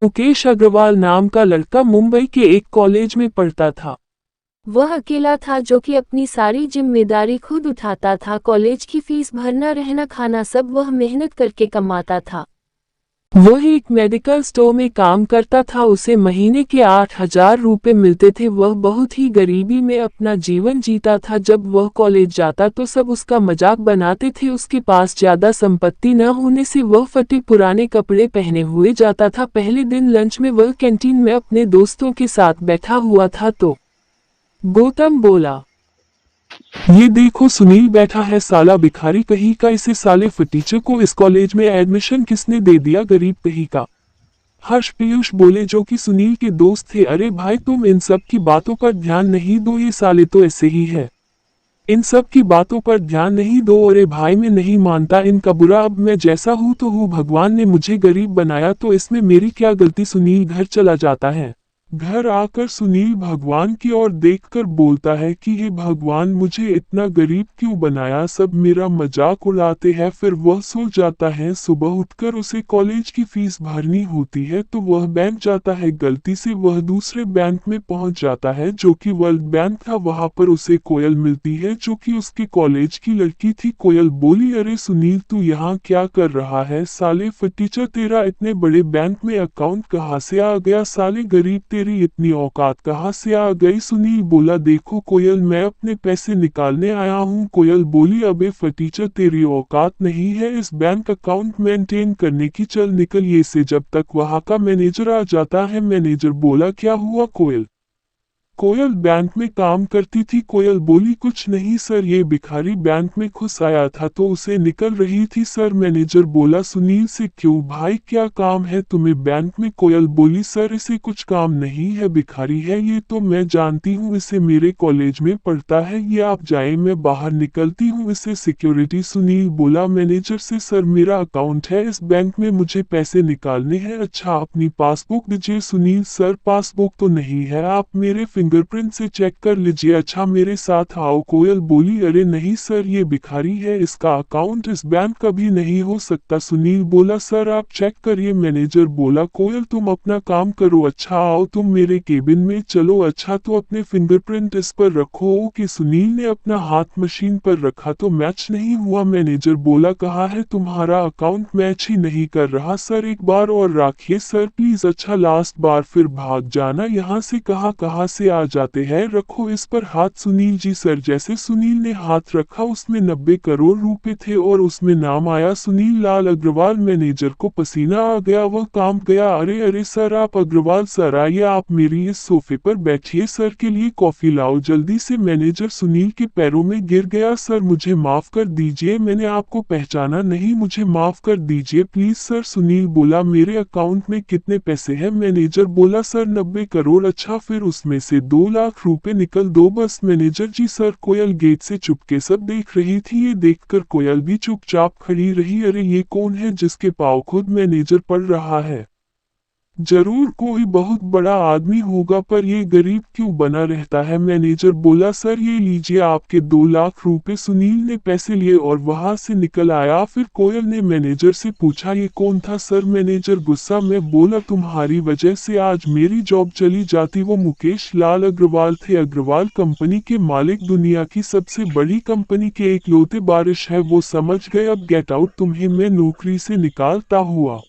मुकेश अग्रवाल नाम का लड़का मुंबई के एक कॉलेज में पढ़ता था। वह अकेला था जो कि अपनी सारी जिम्मेदारी खुद उठाता था। कॉलेज की फीस भरना, रहना, खाना सब वह मेहनत करके कमाता था। वह एक मेडिकल स्टोर में काम करता था। उसे महीने के 8,000 रुपये मिलते थे। वह बहुत ही गरीबी में अपना जीवन जीता था। जब वह कॉलेज जाता तो सब उसका मजाक बनाते थे। उसके पास ज्यादा संपत्ति न होने से वह फटे पुराने कपड़े पहने हुए जाता था। पहले दिन लंच में वह कैंटीन में अपने दोस्तों के साथ बैठा हुआ था तो गौतम बोला, ये देखो सुनील बैठा है, साला भिखारी कहीं का। इसे साले फटीचर को इस कॉलेज में एडमिशन किसने दे दिया, गरीब कहीं का। हर्ष पीयूष बोले जो कि सुनील के दोस्त थे, अरे भाई तुम इन सब की बातों पर ध्यान नहीं दो, ये साले तो ऐसे ही है। इन सब की बातों पर ध्यान नहीं दो। अरे भाई मैं नहीं मानता इनका बुरा। अब मैं जैसा हूं तो हूं, भगवान ने मुझे गरीब बनाया तो इसमें मेरी क्या गलती। सुनील घर चला जाता है। घर आकर सुनील भगवान की ओर देखकर बोलता है कि हे भगवान, मुझे इतना गरीब क्यों बनाया, सब मेरा मजाक उड़ाते हैं। फिर वह सो जाता है। सुबह उठकर उसे कॉलेज की फीस भरनी होती है तो वह बैंक जाता है। गलती से वह दूसरे बैंक में पहुंच जाता है जो कि वर्ल्ड बैंक था। वहां पर उसे कोयल मिलती है जो कि उसके कॉलेज की लड़की थी। कोयल बोली, अरे सुनील तू यहाँ क्या कर रहा है, साले फटीचर तेरा इतने बड़े बैंक में अकाउंट कहाँ से आ गया, साले गरीब तेरी इतनी औकात कहाँ से आ गई। सुनील बोला, देखो कोयल मैं अपने पैसे निकालने आया हूँ। कोयल बोली, अबे फटीचर तेरी औकात नहीं है इस बैंक अकाउंट मेंटेन करने की, चल निकल ये से। जब तक वहां का मैनेजर आ जाता है। मैनेजर बोला, क्या हुआ कोयल। कोयल बैंक में काम करती थी। कोयल बोली, कुछ नहीं सर, ये भिखारी बैंक में घुस आया था तो उसे निकल रही थी सर। मैनेजर बोला, सुनील से क्यों भाई, क्या काम है तुम्हें बैंक में। कोयल बोली, सर इसे कुछ काम नहीं है, भिखारी है ये तो मैं जानती हूँ, इसे मेरे कॉलेज में पढ़ता है, ये आप जाए मैं बाहर निकलती हूँ इसे सिक्योरिटी। सुनील बोला मैनेजर से, सर मेरा अकाउंट है इस बैंक में, मुझे पैसे निकालने हैं। अच्छा अपनी पासबुक दीजिए। सुनील, सर पासबुक तो नहीं है, आप मेरे फिंगरप्रिंट से चेक कर लीजिए। अच्छा मेरे साथ आओ। कोयल बोली, अरे नहीं सर ये भिखारी है, इसका अकाउंट इस बैंक का भी नहीं हो सकता। सुनील बोला, सर आप चेक करिए। मैनेजर बोला, कोयल तुम अपना काम करो, अच्छा आओ तुम मेरे केबिन में चलो। अच्छा तो अपने फिंगरप्रिंट इस पर रखो। कि सुनील ने अपना हाथ मशीन पर रखा तो मैच नहीं हुआ। मैनेजर बोला, कहा है तुम्हारा अकाउंट मैच ही नहीं कर रहा, सर एक बार और राखिए सर प्लीज। अच्छा लास्ट बार, फिर भाग जाना यहाँ से। कहाँ से आ जाते हैं, रखो इस पर हाथ। सुनील, जी सर। जैसे सुनील ने हाथ रखा उसमें 90 करोड़ रुपए थे और उसमें नाम आया सुनील लाल अग्रवाल। मैनेजर को पसीना आ गया, वह काम गया। अरे अरे सर आप अग्रवाल सर आइए, आप मेरी इस सोफे पर बैठिए, सर के लिए कॉफी लाओ जल्दी से। मैनेजर सुनील के पैरों में गिर गया, सर मुझे माफ कर दीजिए, मैंने आपको पहचाना नहीं, मुझे माफ कर दीजिए प्लीज सर। सुनील बोला, मेरे अकाउंट में कितने पैसे हैं। मैनेजर बोला, सर 90 करोड़। अच्छा फिर उसमें से 2 लाख रुपए निकल दो बस। मैनेजर, जी सर। कोयल गेट से चुपके सब देख रही थी। ये देखकर कोयल भी चुपचाप खड़ी रही। अरे ये कौन है जिसके पाँव खुद मैनेजर पढ़ रहा है, जरूर कोई बहुत बड़ा आदमी होगा, पर ये गरीब क्यों बना रहता है। मैनेजर बोला, सर ये लीजिए आपके 2 लाख रुपए। सुनील ने पैसे लिए और वहां से निकल आया। फिर कोयल ने मैनेजर से पूछा, ये कौन था सर। मैनेजर गुस्सा में बोला, तुम्हारी वजह से आज मेरी जॉब चली जाती। वो मुकेश लाल अग्रवाल थे। अग्रवाल कंपनी के मालिक, दुनिया की सबसे बड़ी कंपनी के इकलौते बारिश है, वो समझ गए। अब गेट आउट, तुम्हें मैं नौकरी से निकालता हुआ।